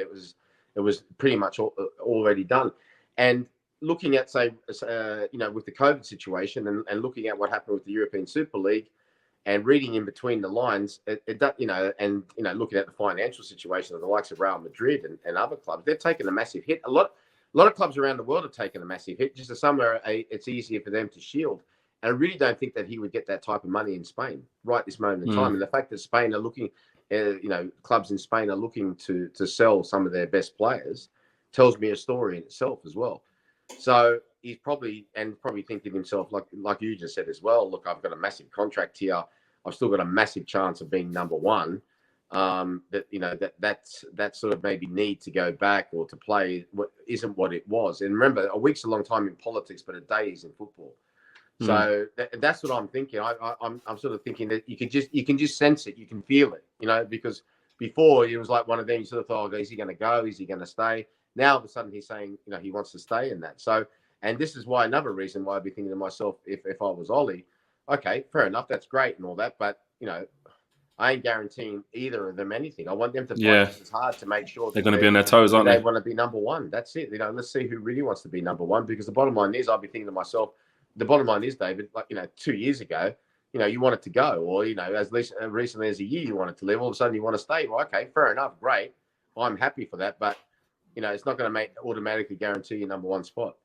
It was pretty much already done. And looking at, say, with the COVID situation and looking at what happened with the European Super League, and reading in between the lines, looking at the financial situation of the likes of Real Madrid and other clubs, they've taken a massive hit. A lot of clubs around the world have taken a massive hit. Just somewhere it's easier for them to shield. And I really don't think that he would get that type of money in Spain right this moment in time. And the fact that Spain are looking, clubs in Spain are looking to sell some of their best players tells me a story in itself as well. So he's probably thinking to himself, like you just said as well, look, I've got a massive contract here. I've still got a massive chance of being number one. that that sort of maybe need to go back or to play what isn't what it was. And remember, a week's a long time in politics, but a day is in football. So that's what I'm thinking. I'm sort of thinking that you can just sense it, you can feel it, because before it was like one of them. You sort of thought, oh, is he going to go? Is he going to stay? Now all of a sudden he's saying, he wants to stay in that. So, and this is why another reason why I'd be thinking to myself, if I was Ollie, okay, fair enough, that's great and all that, but I ain't guaranteeing either of them anything. I want them to fight just as hard to make sure they're going to be on their toes, aren't they? They want to be number one. That's it. Let's see who really wants to be number one. Because the bottom line is, I'll be thinking to myself, the bottom line is, David, like 2 years ago, you wanted to go, or as recently as a year, you wanted to leave. All of a sudden, you want to stay. Well, okay, fair enough, great. I'm happy for that, but it's not going to automatically guarantee your number one spot.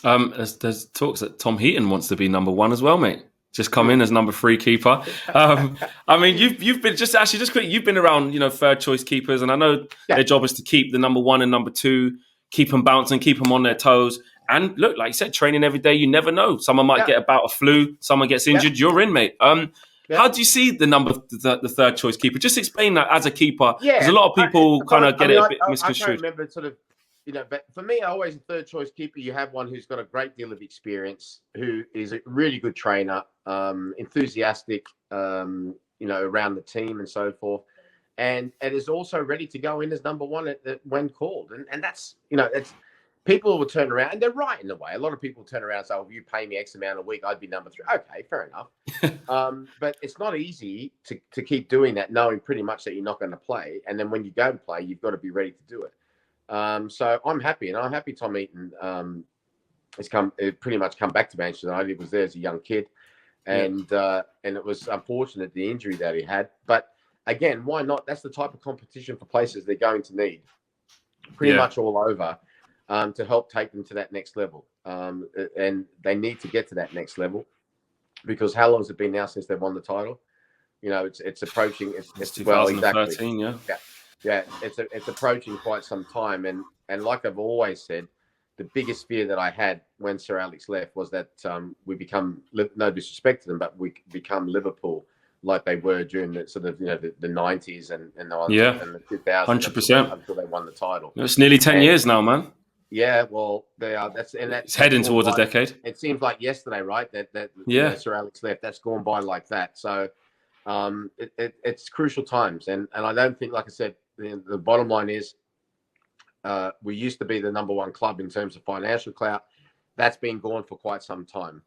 There's talks that Tom Heaton wants to be number one as well, mate. Just come in as number 3 keeper. I mean, you've been you've been around, third choice keepers, and I know their job is to keep the number 1 and number 2, keep them bouncing, keep them on their toes. And look, like you said, training every day, you never know. Someone might get about a flu, someone gets injured, you're in, mate. How do you see the third choice keeper? Just explain that as a keeper, because a lot of people kind of get it a bit misconstrued. I can't remember sort of. But for me, always a third choice keeper, you have one who's got a great deal of experience, who is a really good trainer, enthusiastic, around the team and so forth, and is also ready to go in as number 1 when called. And that's, it's people will turn around, and they're right in a way. A lot of people turn around and say, "Oh, if you pay me X amount a week, I'd be number 3." Okay, fair enough. But it's not easy to keep doing that, knowing pretty much that you're not going to play, and then when you go to play, you've got to be ready to do it. So I'm happy, and I'm happy Tom Heaton has pretty much come back to Manchester United. He was there as a young kid, and it was unfortunate the injury that he had. But again, why not? That's the type of competition for places they're going to need, pretty much all over, to help take them to that next level. And they need to get to that next level, because how long has it been now since they've won the title? It's approaching. It's 2013, exactly. Yeah, it's approaching quite some time, and like I've always said, the biggest fear that I had when Sir Alex left was that we become, no disrespect to them, but we become Liverpool like they were during the sort of the 90s and the 2000s, 100% until they won the title. It's nearly 10 years now, man. Yeah, well, they are. It's heading towards a decade. It seems like yesterday, right? That Sir Alex left. That's gone by like that. So it's crucial times, and I don't think, like I said, the bottom line is, we used to be the number 1 club in terms of financial clout. That's been gone for quite some time.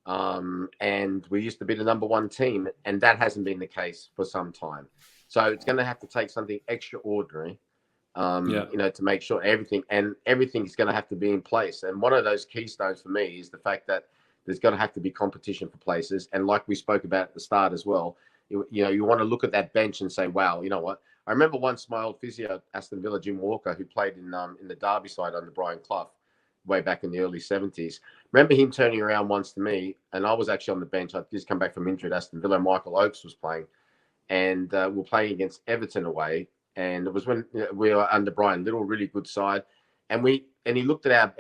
And we used to be the number 1 team, and that hasn't been the case for some time. So it's going to have to take something extraordinary, to make sure everything is going to have to be in place. And one of those keystones for me is the fact that there's going to have to be competition for places. And like we spoke about at the start as well, you want to look at that bench and say, wow, you know what? I remember once my old physio, Aston Villa, Jim Walker, who played in the Derby side under Brian Clough way back in the early 70s. Remember him turning around once to me, and I was actually on the bench. I'd just come back from injury at Aston Villa. Michael Oakes was playing, and we're playing against Everton away. And it was when we were under Brian Little, really good side. And he looked at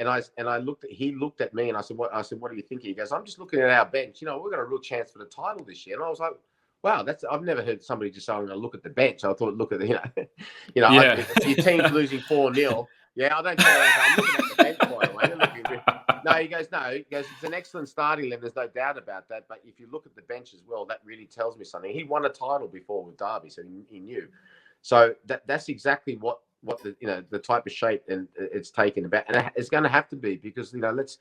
he looked at me, and I said, what are you thinking? He goes, I'm just looking at our bench. We've got a real chance for the title this year. And I was like, wow, I've never heard somebody just say, I'm going to look at the bench. I thought, look at your team's losing 4-0. Yeah, I don't care. I'm looking at the bench, by the way. No, he goes, it's an excellent starting 11. There's no doubt about that. But if you look at the bench as well, that really tells me something. He won a title before with Derby, so he knew. So that's exactly what the type of shape and it's taken about, and it's going to have to be, because let's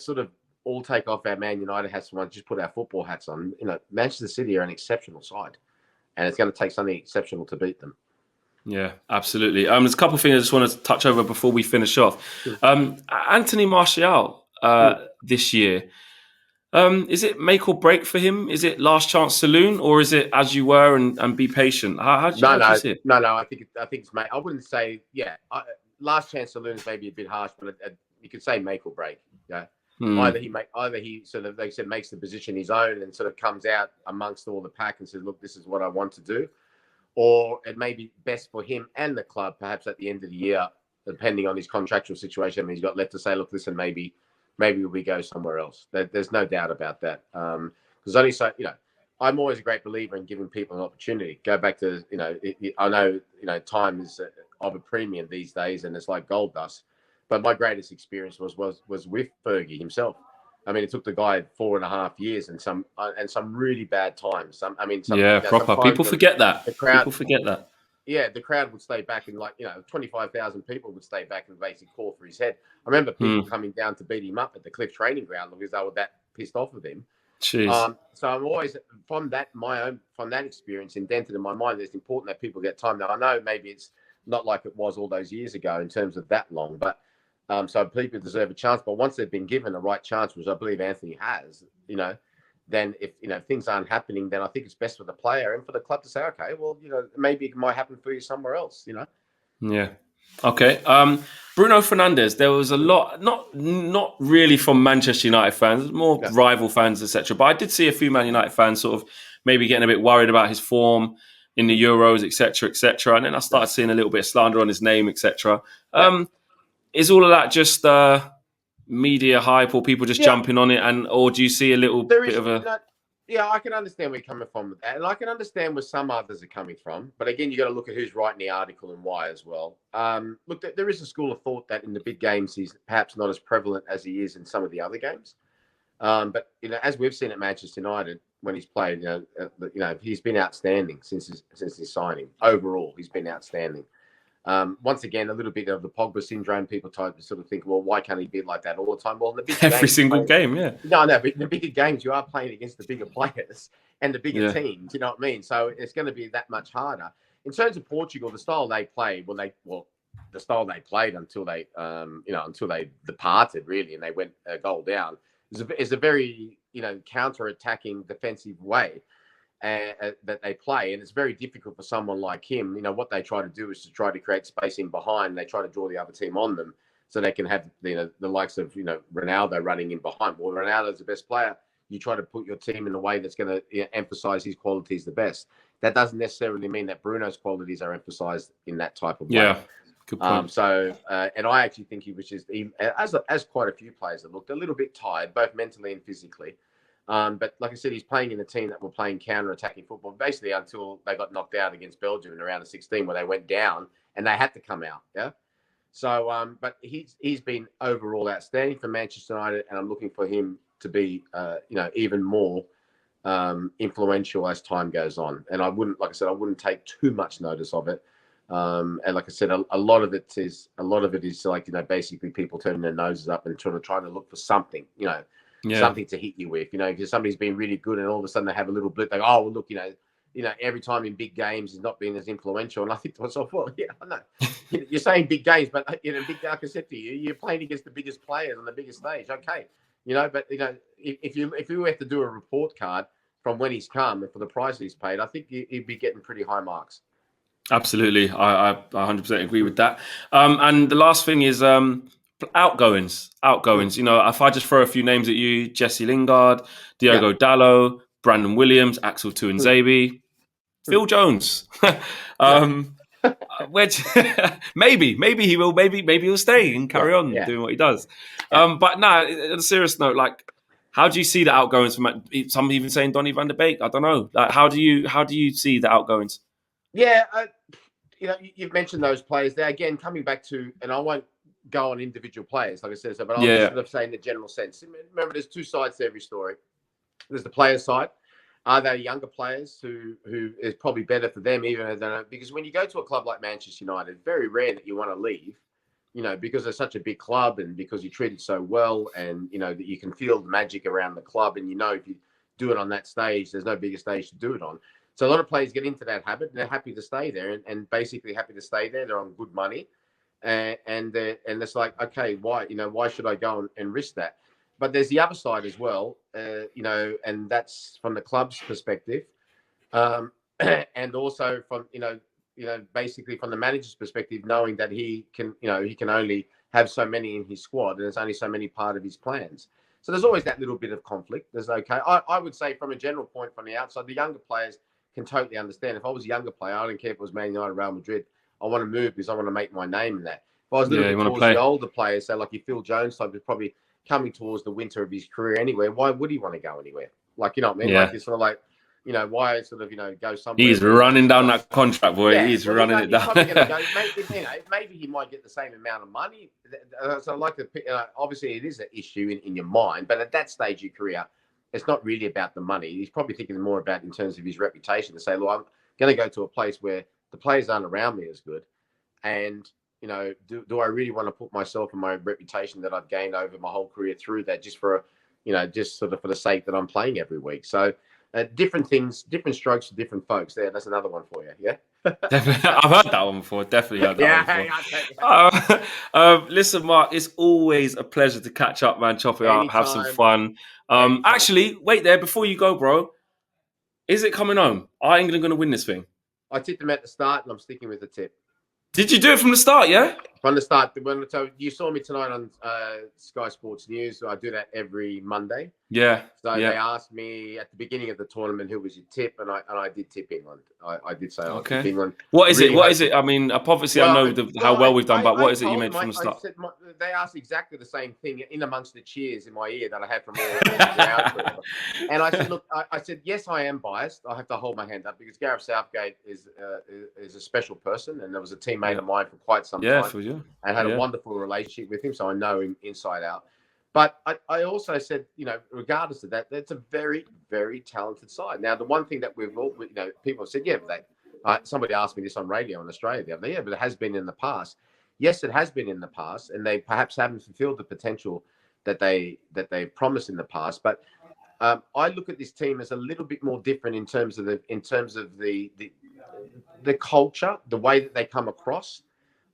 sort of all take off our Man United hats and just put our football hats on. Manchester City are an exceptional side, and it's going to take something exceptional to beat them. Yeah, absolutely. There's a couple of things I just want to touch over before we finish off. Anthony Martial this year. Is it make or break for him? Is it last chance saloon, or is it as you were and be patient? How do you see it? No. I think it's make. I wouldn't say last chance saloon is maybe a bit harsh, but you could say make or break. Yeah, either he sort of, like I said, makes the position his own and sort of comes out amongst all the pack and says, look, this is what I want to do, or it may be best for him and the club, perhaps at the end of the year, depending on his contractual situation. I mean, he's got left to say, look, listen, maybe we go somewhere else. There's no doubt about that. Because only so, I'm always a great believer in giving people an opportunity. Go back to, I know, time is of a premium these days, and it's like gold dust. But my greatest experience was with Fergie himself. I mean, it took the guy 4.5 years and some really bad times. Yeah, proper. Sometimes People forget that. the crowd, People forget that. yeah, the crowd would stay back and 25,000 people would stay back and basically call for his head. I remember people coming down to beat him up at the Cliff training ground because they were that pissed off with him. Jeez. So I'm always from that experience indented in my mind. It's important that people get time. Now I know maybe it's not like it was all those years ago in terms of that long, but so people deserve a chance. But once they've been given the right chance, which I believe Anthony has, then if things aren't happening, then I think it's best for the player and for the club to say, okay, well, maybe it might happen for you somewhere else. Yeah. Okay. Bruno Fernandes. There was a lot, not really from Manchester United fans, more rival fans, etc. But I did see a few Man United fans sort of maybe getting a bit worried about his form in the Euros, etc., etc. And then I started seeing a little bit of slander on his name, etc. Is all of that just media hype or people just jumping on it, or do you see a little bit of a? Yeah, I can understand where you're coming from with that, and I can understand where some others are coming from. But again, you got to look at who's writing the article and why as well. Look, there is a school of thought that in the big games he's perhaps not as prevalent as he is in some of the other games. But as we've seen at Manchester United when he's played, he's been outstanding since his signing. Overall, he's been outstanding. Once again, a little bit of the Pogba syndrome. People try to sort of think, well, why can't he be like that all the time? Well, in the big every single game, yeah. No, but in the bigger games, you are playing against the bigger players and the bigger teams. You know what I mean? So it's going to be that much harder. In terms of Portugal, the style they played, the style they played until they departed really, and they went a goal down. Is a very counter-attacking defensive way. That they play, and it's very difficult for someone like him. What they try to do is to try to create space in behind. They try to draw the other team on them so they can have the likes of Ronaldo running in behind. Well, Ronaldo's the best player. You try to put your team in a way that's going to emphasize his qualities the best. That doesn't necessarily mean that Bruno's qualities are emphasized in that type of way. Yeah, good point. And I actually think he was just, as quite a few players that looked a little bit tired, both mentally and physically. But like I said, he's playing in a team that were playing counter-attacking football, basically until they got knocked out against Belgium in the round of 16, where they went down and they had to come out. Yeah. So, but he's been overall outstanding for Manchester United, and I'm looking for him to be, even more influential as time goes on. And I wouldn't take too much notice of it. And like I said, a lot of it is like basically people turning their noses up and trying to look for something, something to hit you with. If somebody's been really good and all of a sudden they have a little blip, they go, oh, well, look, every time in big games he's not been as influential. And I think to myself, well, yeah, I know. You're saying big games, but big, like I said to you, you're playing against the biggest players on the biggest stage. Okay. But if you have to do a report card from when he's come and for the price he's paid, I think he'd be getting pretty high marks. Absolutely. I 100% agree with that. And the last thing is outgoings. If I just throw a few names at you, Jesse Lingard, Diogo Dalot, Brandon Williams, Axel Tuanzebe, Phil Jones. Maybe he will. Maybe he'll stay and carry on doing what he does. But no, on a serious note, like, how do you see the outgoings from? Some even saying Donny van der Beek. I don't know. Like, how do you see the outgoings? Yeah, you've mentioned those players there again. Coming back to, and I won't go on individual players, like I said, but I'll just sort of say in the general sense. Remember, there's two sides to every story. There's the player side. Are they younger players who is probably better for them, even because when you go to a club like Manchester United, it's very rare that you want to leave, because they're such a big club and because you treat it so well, and that you can feel the magic around the club, and if you do it on that stage, there's no bigger stage to do it on. So a lot of players get into that habit, and they're happy to stay there, and basically happy to stay there. They're on good money, and it's like, okay, why should I go and risk that? But there's the other side as well, and that's from the club's perspective, and also from basically from the manager's perspective, knowing that he can only have so many in his squad, and there's only so many part of his plans. So there's always that little bit of conflict. There's I would say from a general point from the outside, the younger players can totally understand. If I was a younger player, I don't care if it was Man United, Real Madrid. I want to move because I want to make my name in that. If I was a little bit towards the older players, so like your Phil Jones type, is probably coming towards the winter of his career anyway. Why would he want to go anywhere? Like, you know what I mean? Yeah. Like, it's sort of like, why sort of go somewhere. He's running down that contract, boy. Yeah, He's well, running it he's down. probably going to go. Maybe he might get the same amount of money. So I like to. Obviously, it is an issue in your mind, but at that stage of your career, it's not really about the money. He's probably thinking more about in terms of his reputation to say, "Look, I'm going to go to a place where the players aren't around me as good, and do I really want to put myself and my reputation that I've gained over my whole career through that just for just sort of for the sake that I'm playing every week?" So. Different things, different strokes for different folks. There, that's another one for you. Yeah, Definitely, I've heard that one before. Definitely heard that one before. Listen, Mark, it's always a pleasure to catch up, man. Chop it up, have some fun. Actually, wait there before you go, bro. Is it coming home? Are England going to win this thing? I tipped them at the start, and I'm sticking with the tip. Did you do it from the start? Yeah. From the start. So you saw me tonight on Sky Sports News. So I do that every Monday. Yeah. So they asked me at the beginning of the tournament who was your tip, and I did tip England. I did say I tipped England. What is it? What is it? I mean, obviously I know how well we've done, but what is it you made from the start? They asked exactly the same thing in amongst the cheers in my ear that I had from all and I said, look, I said, yes, I am biased. I have to hold my hand up because Gareth Southgate is a special person, and there was a teammate of mine for quite some time. For you. And had a wonderful relationship with him, so I know him inside out. But I also said, regardless of that, that's a very, very talented side. Now, the one thing that we've all, people have said, somebody asked me this on radio in Australia the other day, but it has been in the past. Yes, it has been in the past, and they perhaps haven't fulfilled the potential that they promised in the past. But I look at this team as a little bit more different in terms of the culture, the way that they come across.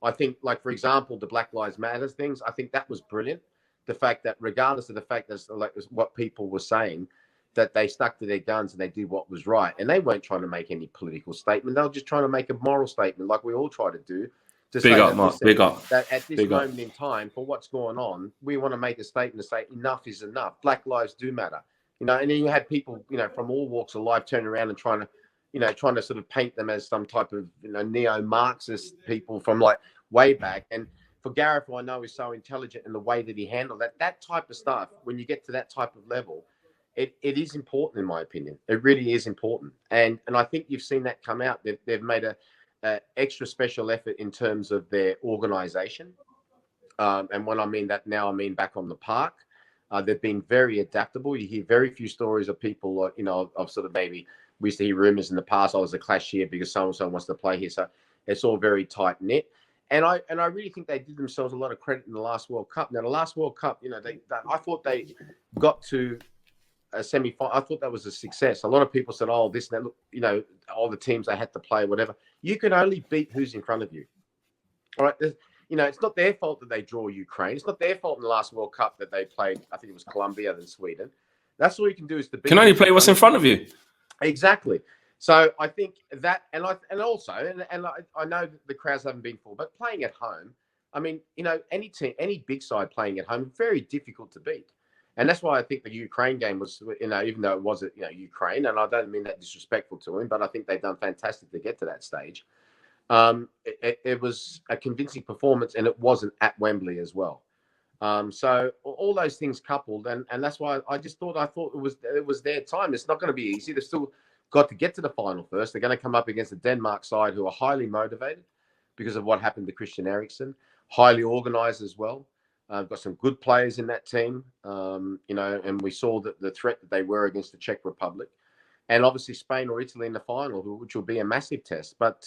I think, like, for example, the Black Lives Matter things, I think that was brilliant. The fact that regardless of the fact that, like what people were saying, that they stuck to their guns and they did what was right. And they weren't trying to make any political statement. They were just trying to make a moral statement like we all try to do. Big up, Mark. Big up. That at this moment in time, for what's going on, we want to make a statement to say enough is enough. Black lives do matter. And then you had people, from all walks of life turning around and trying to sort of paint them as some type of, neo-Marxist people from like way back. And for Gareth, who I know is so intelligent in the way that he handled that type of stuff, when you get to that type of level, it is important, in my opinion. It really is important. And I think you've seen that come out. They've made a extra special effort in terms of their organisation. And when I mean that now, I mean back on the park. They've been very adaptable. You hear very few stories of people, of sort of maybe we used to hear rumours in the past, there's a clash here because so-and-so wants to play here. So it's all very tight-knit. And I really think they did themselves a lot of credit in the last World Cup. Now, the last World Cup, I thought they got to a semi-final. I thought that was a success. A lot of people said, oh, this and that, look, all the teams they had to play, whatever. You can only beat who's in front of you. All right? It's not their fault that they draw Ukraine. It's not their fault in the last World Cup that they played, I think it was Colombia and Sweden. That's all you can do is to beat. Can only play what's in front of you. Exactly. So I think that, and I know that the crowds haven't been full, but playing at home, I mean, any team, any big side playing at home, very difficult to beat. And that's why I think the Ukraine game was, even though it was, Ukraine, and I don't mean that disrespectful to him, but I think they've done fantastic to get to that stage. It was a convincing performance, and it wasn't at Wembley as well. So all those things coupled, and that's why I thought it was their time. It's not going to be easy. They've still got to get to the final first. They're going to come up against the Denmark side, who are highly motivated because of what happened to Christian Eriksen, highly organised as well. Got some good players in that team, and we saw that the threat that they were against the Czech Republic, and obviously Spain or Italy in the final, which will be a massive test. But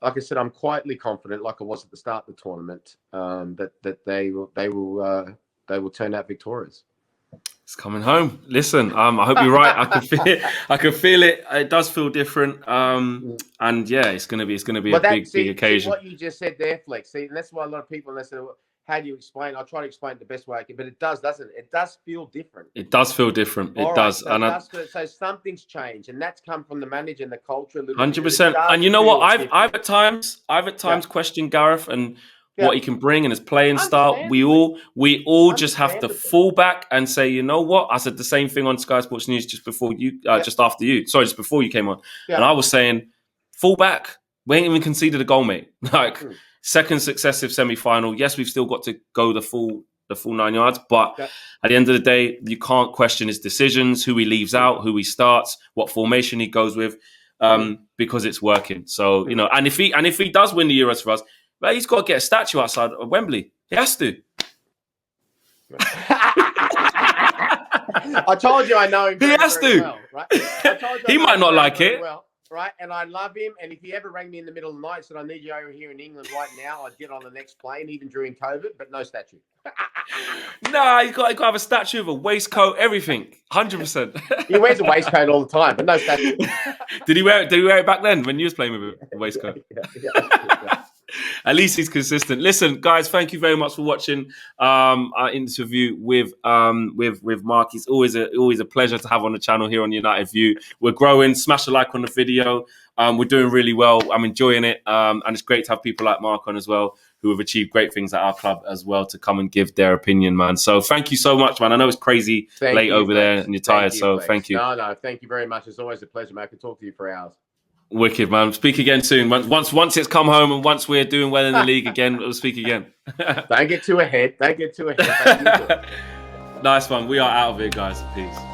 like I said, I'm quietly confident, like I was at the start of the tournament, that they will turn out victorious. It's coming home. Listen, I hope you're right. I can feel it. I can feel it. It does feel different. And yeah, it's gonna be a big occasion. See what you just said there, Flex. See, and that's why a lot of people, they say, well, how do you explain? I'll try to explain it the best way I can, but it does, doesn't it? It does feel different. It does feel different. It does. So something's changed, and that's come from the manager and the culture. 100%. And you know what? I've at times questioned Gareth and what he can bring and his playing style. We all just have to fall back and say, you know what? I said the same thing on Sky Sports News just before you came on. Yeah. And I was saying, fall back. We ain't even conceded a goal, mate. Second successive semi-final. Yes, we've still got to go the full the full 9 yards. But at the end of the day, you can't question his decisions, who he leaves out, who he starts, what formation he goes with, because it's working. So, you know, and if he does win the Euros for us, well, he's got to get a statue outside of Wembley. He has to. I told you I know him very, very well, right? He might not like it. Well, right? And I love him. And if he ever rang me in the middle of the night and said, I need you over here in England right now, I'd get on the next plane, even during COVID, but no statue. Nah, you got to have a statue of a waistcoat, everything. 100%. He wears a waistcoat all the time, but no statue. Did he wear it back then when you was playing with a waistcoat? Yeah. At least he's consistent. Listen, guys, thank you very much for watching our interview with Mark. It's always a pleasure to have on the channel here on United View. We're growing. Smash a like on the video. We're doing really well. I'm enjoying it, and it's great to have people like Mark on as well, who have achieved great things at our club as well, to come and give their opinion, man. So thank you so much, man. I know it's crazy late over there and you're tired, so thank you. No, thank you very much. It's always a pleasure, mate. I could talk to you for hours. Wicked, man. Speak again soon. Once it's come home and once we're doing well in the league again, we'll speak again. Don't get too ahead. Nice one. We are out of here, guys. Peace.